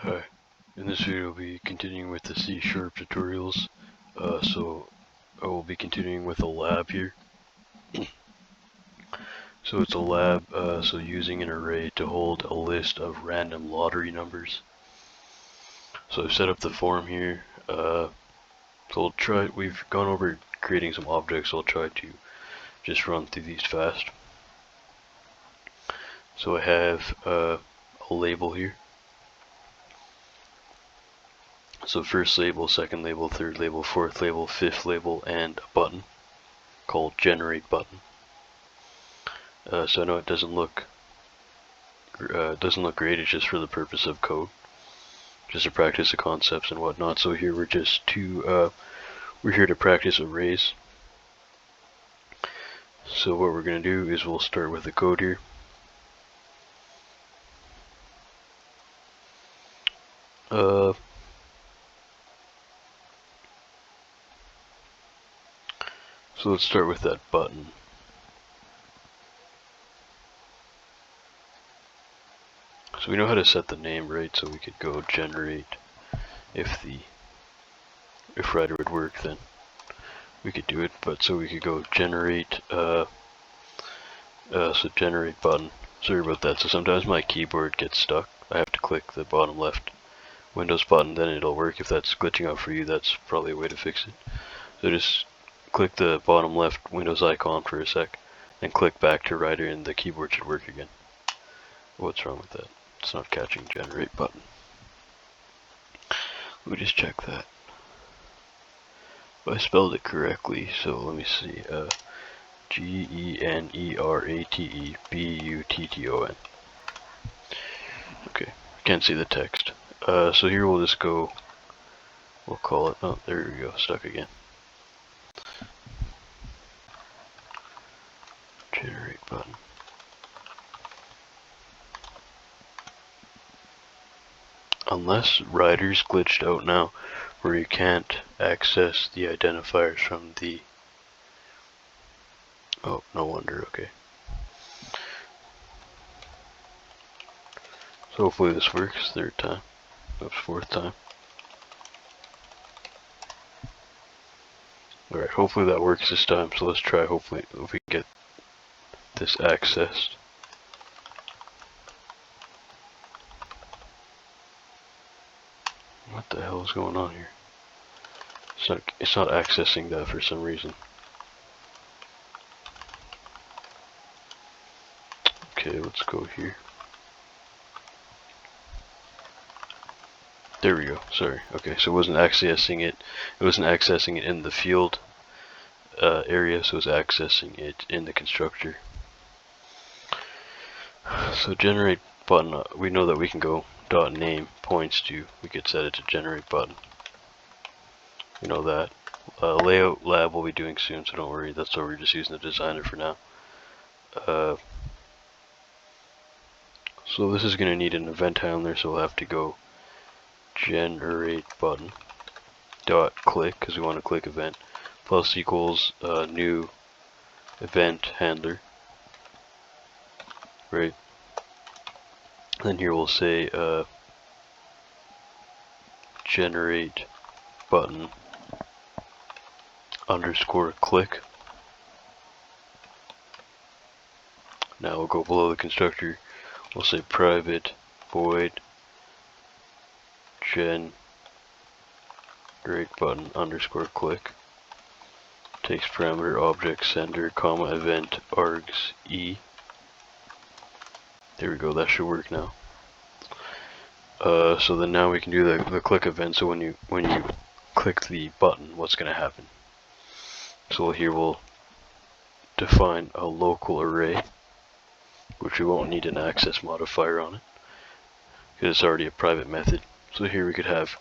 Hi, in this video we'll be continuing with the C# tutorials. So I will be continuing with a lab here. So it's a lab, so using an array to hold a list of random lottery numbers. So I've set up the form here. So we've gone over creating some objects, so I'll try to just run through these fast. So I have a label here. So first label, second label, third label, fourth label, fifth label, and a button called generate button. So I know it doesn't look great. It's just for the purpose of code, just to practice the concepts and whatnot. So here we're here to practice arrays. So what we're going to do is we'll start with the code here. So let's start with that button. So we know how to set the name, right? So we could go generate. If writer would work, then we could do it. But so we could go generate. So generate button. Sorry about that. So sometimes my keyboard gets stuck. I have to click the bottom left Windows button, then it'll work. If that's glitching out for you, that's probably a way to fix it. So just click the bottom left Windows icon for a sec, then click back to writer and the keyboard should work again. What's wrong with that? It's not catching generate button. Let me just check that. I spelled it correctly, so let me see. GENERATEBUTTON. Okay, can't see the text. So here we'll just go, we'll call it, oh, there we go, stuck again. Generate button. Unless writer's glitched out now, where you can't access the identifiers from the, oh, no wonder, okay. So hopefully this works, third time, oops, fourth time. Alright, hopefully that works this time, so let's try, hopefully, if we can get this accessed. What the hell is going on here? It's not accessing that for some reason. Okay, let's go here. There we go, sorry. Okay, so it wasn't accessing it. It wasn't accessing it in the field area, so it was accessing it in the constructor. So generate button, we know that we can go dot name points to, we could set it to generate button. We know that. Layout lab we'll be doing soon, so don't worry, that's why we're just using the designer for now. So this is going to need an event handler, so we'll have to go generate button dot click, because we want to click event, plus equals new event handler, right? Then here we'll say generate button underscore click. Now we'll go below the constructor, we'll say private void generate button underscore click. Takes parameter object sender comma event args e. There we go, that should work now. So then now we can do the click event. So when you click the button, what's going to happen? So here we'll define a local array, which we won't need an access modifier on it, because it's already a private method. So here we could have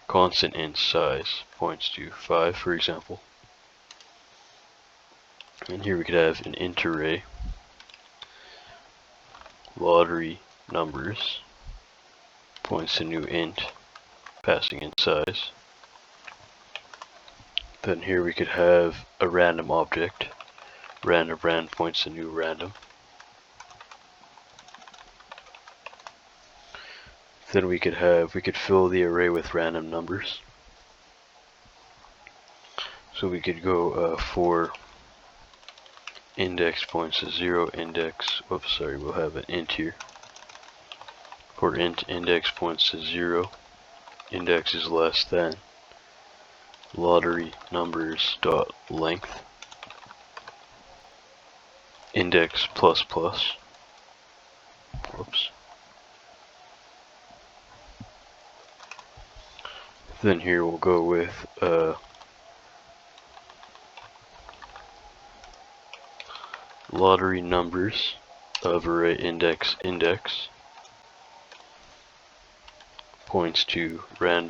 constant int size points to 5, for example. And here we could have an int array lottery numbers points to new int passing in size. Then here we could have a random object, random points to new random. Then we could fill the array with random numbers. So we could go for index points to 0, index, oops, sorry, we'll have an int here. For int index points to 0, index is less than lottery numbers dot length index plus plus. Whoops. Then here we'll go with lottery numbers of array index points to rand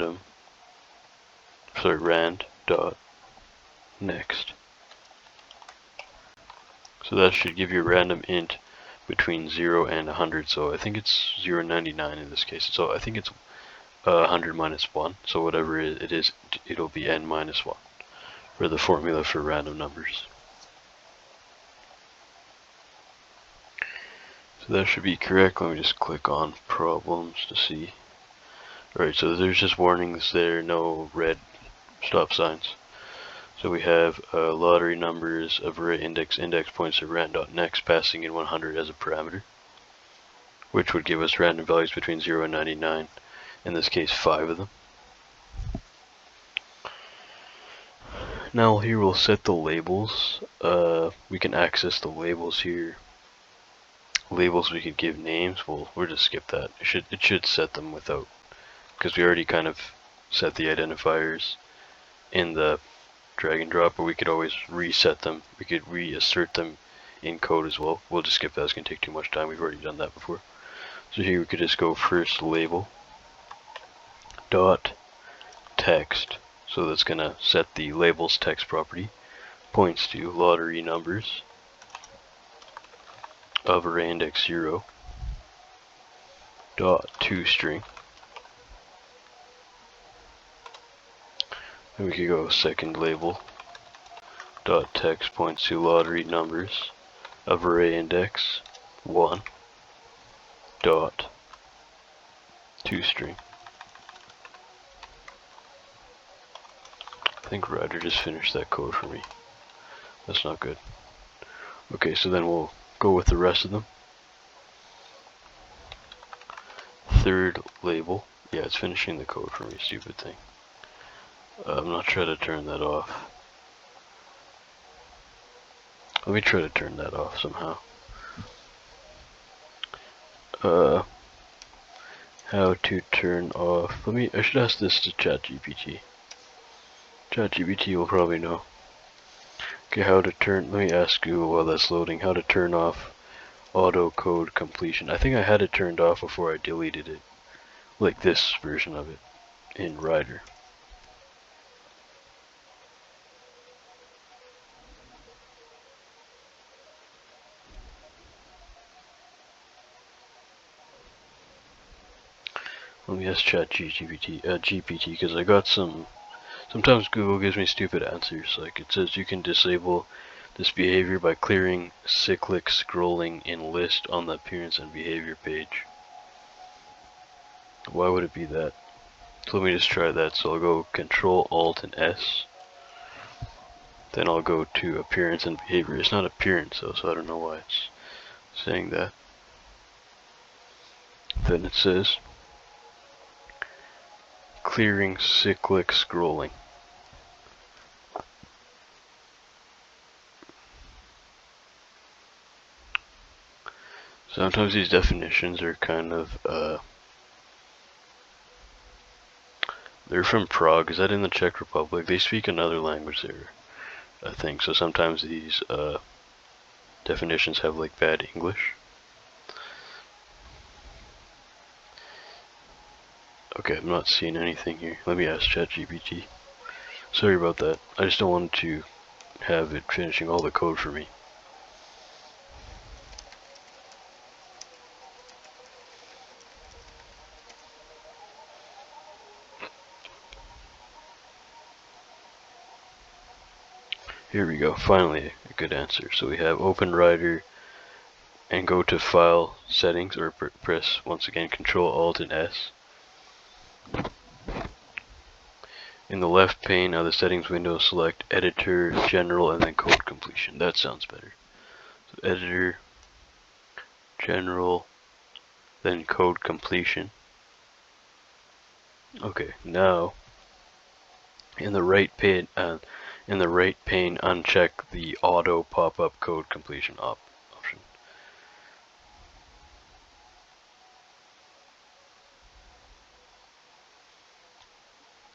dot next. So that should give you a random int between 0 and 100. So I think it's 0.99 in this case. So I think it's 100 minus 1. So whatever it is, it'll be n minus 1 for the formula for random numbers. So that should be correct. Let me just click on problems to see. Alright, so there's just warnings there, no red stop signs. So we have lottery numbers of array index points to rand.next passing in 100 as a parameter, which would give us random values between 0 and 99, in this case 5 of them. Now here we'll set the labels. We can access the labels here. Labels we could give names. We'll just skip that. It should set them without, because we already kind of set the identifiers in the drag and drop, but we could always reset them. We could reassert them in code as well. We'll just skip that. It's going to take too much time. We've already done that before. So here we could just go first label dot text. So that's going to set the labels text property points to lottery numbers of array index 0 dot toString. Then we could go second label dot text points to lottery numbers of array index 1 dot toString. I think Ryder just finished that code for me. That's not good. Okay, so then we'll go with the rest of them. Third label. Yeah, it's finishing the code for me, stupid thing. I'm not trying to turn that off. Let me try to turn that off somehow. How to turn off. I should ask this to ChatGPT. ChatGPT will probably know. Okay, let me ask Google while that's loading, how to turn off auto code completion. I think I had it turned off before I deleted it. Like this version of it in Ryder. Let me ask GPT, because I got sometimes Google gives me stupid answers. Like it says you can disable this behavior by clearing cyclic scrolling in list on the appearance and behavior page. Why would it be that? So let me just try that. So I'll go Control Alt and S. Then I'll go to appearance and behavior. It's not appearance though, so I don't know why it's saying that. Then it says clearing cyclic scrolling. Sometimes these definitions are kind of they're from Prague. Is that in the Czech Republic? They speak another language there, I think. So sometimes these definitions have like bad English. Okay, I'm not seeing anything here. Let me ask ChatGPT. Sorry about that. I just don't want to have it finishing all the code for me. Here we go, finally a good answer. So we have open Ryder and go to file settings, or press once again Control Alt and S. In the left pane of the settings window, select editor, general, and then code completion. That sounds better. So editor, general, then code completion. Okay, now in the right pane, uncheck the auto pop-up code completion option.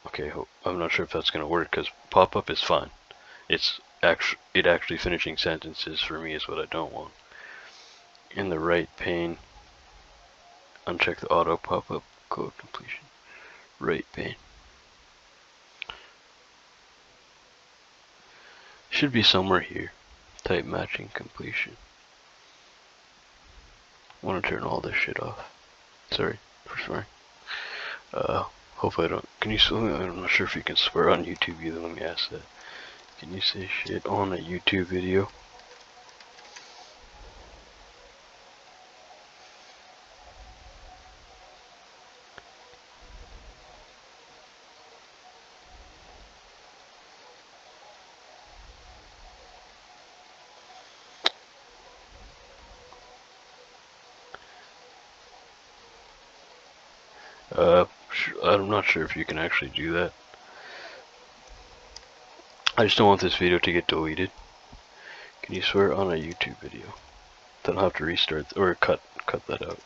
Okay, I'm not sure if that's going to work because pop-up is fine. It actually finishing sentences for me is what I don't want. In the right pane, uncheck the auto pop-up code completion. Right pane. Should be somewhere here. Type matching completion. I want to turn all this shit off. Sorry for swearing. Hopefully I don't. Can you? I'm not sure if you can swear on YouTube either. Let me ask that. Can you say shit on a YouTube video? I'm not sure if you can actually do that. I just don't want this video to get deleted. Can you swear on a YouTube video? Then I'll have to restart or cut that out.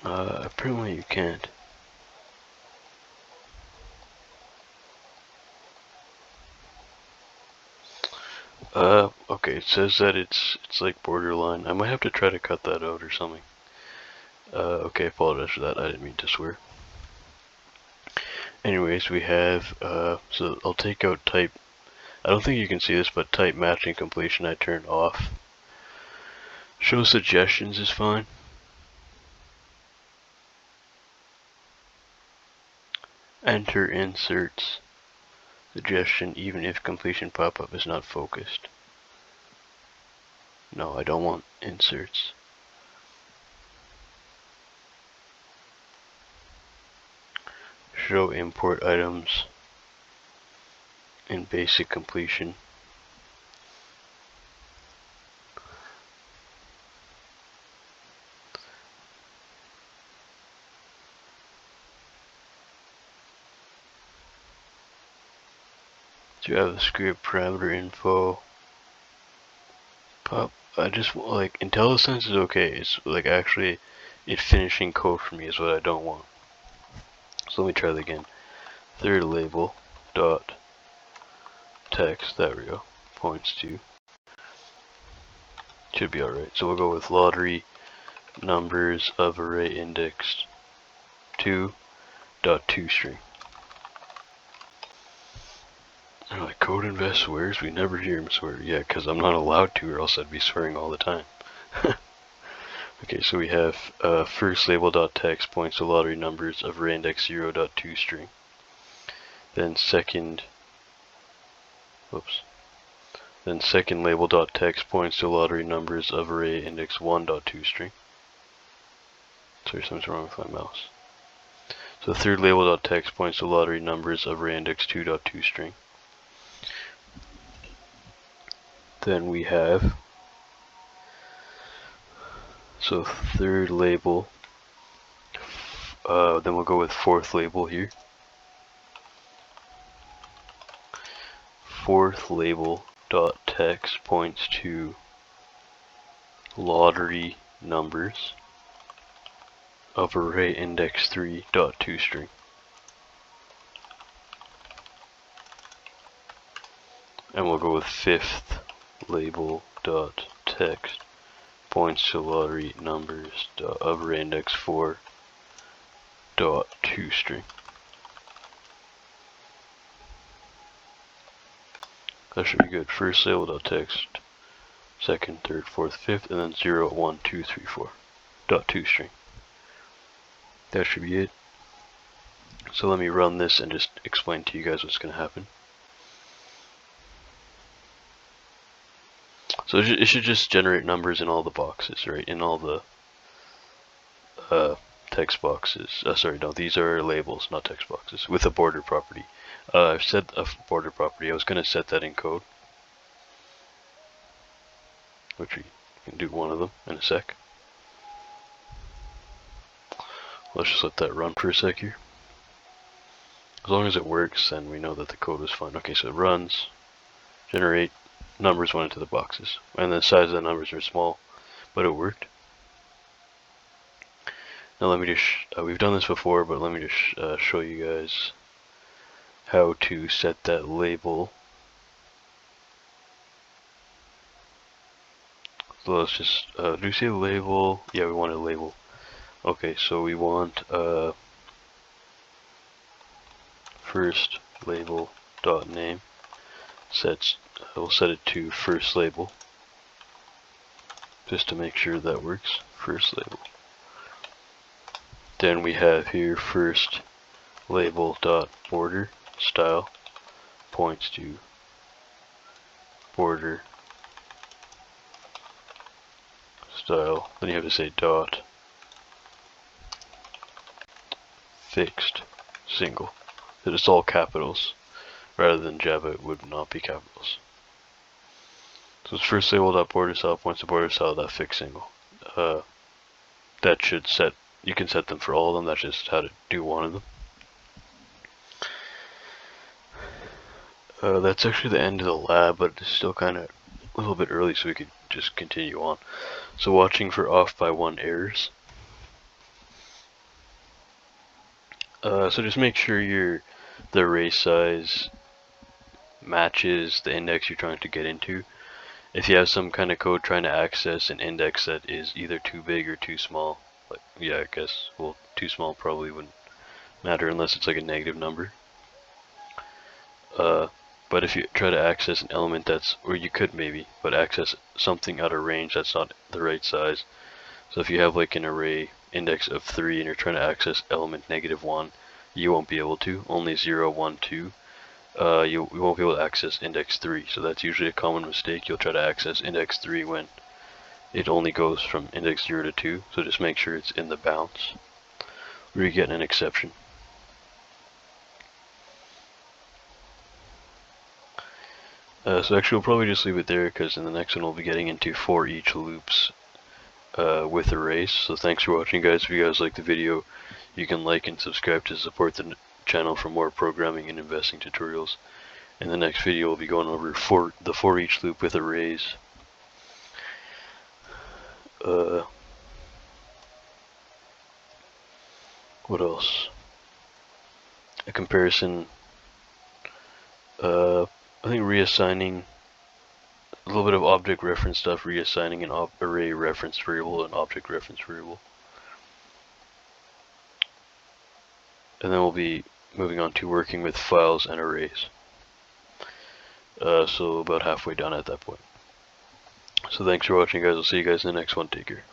Apparently you can't. Okay, it says that it's like borderline. I might have to try to cut that out or something. Okay, apologize for that. I didn't mean to swear. Anyways, we have, so I'll take out type. I don't think you can see this, but type matching completion I turned off. Show suggestions is fine. Enter inserts suggestion even if completion pop-up is not focused. No, I don't want inserts. Show import items in basic completion. Do you have the script parameter info? Pop. I just like IntelliSense is okay. It's like actually it finishing code for me is what I don't want. So let me try that again. Third label dot text. There we go. Points to. Should be alright. So we'll go with lottery numbers of array indexed 2.toString. They're like, code invest swears? We never hear him swear. Yeah, because I'm not allowed to, or else I'd be swearing all the time. Okay, so we have first label.text points to lottery numbers of array index 0.toString. Then second label.text points to lottery numbers of array index 1.toString. Sorry, something's wrong with my mouse. So third label.text points to lottery numbers of array index 2.toString. Then we have, so third label, then we'll go with fourth label here. Fourth label dot text points to lottery numbers of array index 3.toString. And we'll go with fifth label dot text points to lottery numbers of array index 4.toString. That should be good. First label dot text, second, third, fourth, fifth, and then 0, 1, 2, 3, 4.toString. That should be it. So let me run this and just explain to you guys what's going to happen. So it should just generate numbers in all the boxes, right? In all the text boxes. Sorry, no, these are labels, not text boxes, with a border property. I've set a border property. I was going to set that in code, which we can do one of them in a sec. Let's just let that run for a sec here. As long as it works, then we know that the code was fine. Okay, so it runs, generate, numbers went into the boxes, and the size of the numbers are small, but it worked. Now let me just, we've done this before, but let me just show you guys how to set that label. So let's just, do we say label? Yeah, we want a label. Okay, so we want first label dot name. We'll set it to first label, just to make sure that works. First label. Then we have here first label dot border style points to border style. Then you have to say dot fixed single. That it's all capitals, rather than Java it would not be capitals. So it's first label dot border style points to border style dot fixed single. That should set. You can set them for all of them. That's just how to do one of them. That's actually the end of the lab, but it's still kind of a little bit early, so we could just continue on. So watching for off by 1 errors. So just make sure the array size matches the index you're trying to get into. If you have some kind of code trying to access an index that is either too big or too small, like, yeah, I guess, well, too small probably wouldn't matter unless it's like a negative number. But if you try to access an element that's, or you could maybe, but access something out of range that's not the right size. So if you have like an array index of 3 and you're trying to access element -1, you won't be able to. Only 0, 1, 2. You won't be able to access index 3. So that's usually a common mistake. You'll try to access index 3 when it only goes from index 0 to 2. So just make sure it's in the bounds, or you get an exception. So actually we'll probably just leave it there, because in the next one we'll be getting into for each loops with arrays. So thanks for watching, guys. If you guys like the video, you can like and subscribe to support the channel for more programming and investing tutorials. In the next video we'll be going over the for each loop with arrays. What else? A comparison. I think reassigning, a little bit of object reference stuff, reassigning an array reference variable and object reference variable. And then we'll be moving on to working with files and arrays. So about halfway done at that point. So thanks for watching, guys. I'll see you guys in the next one. Take care.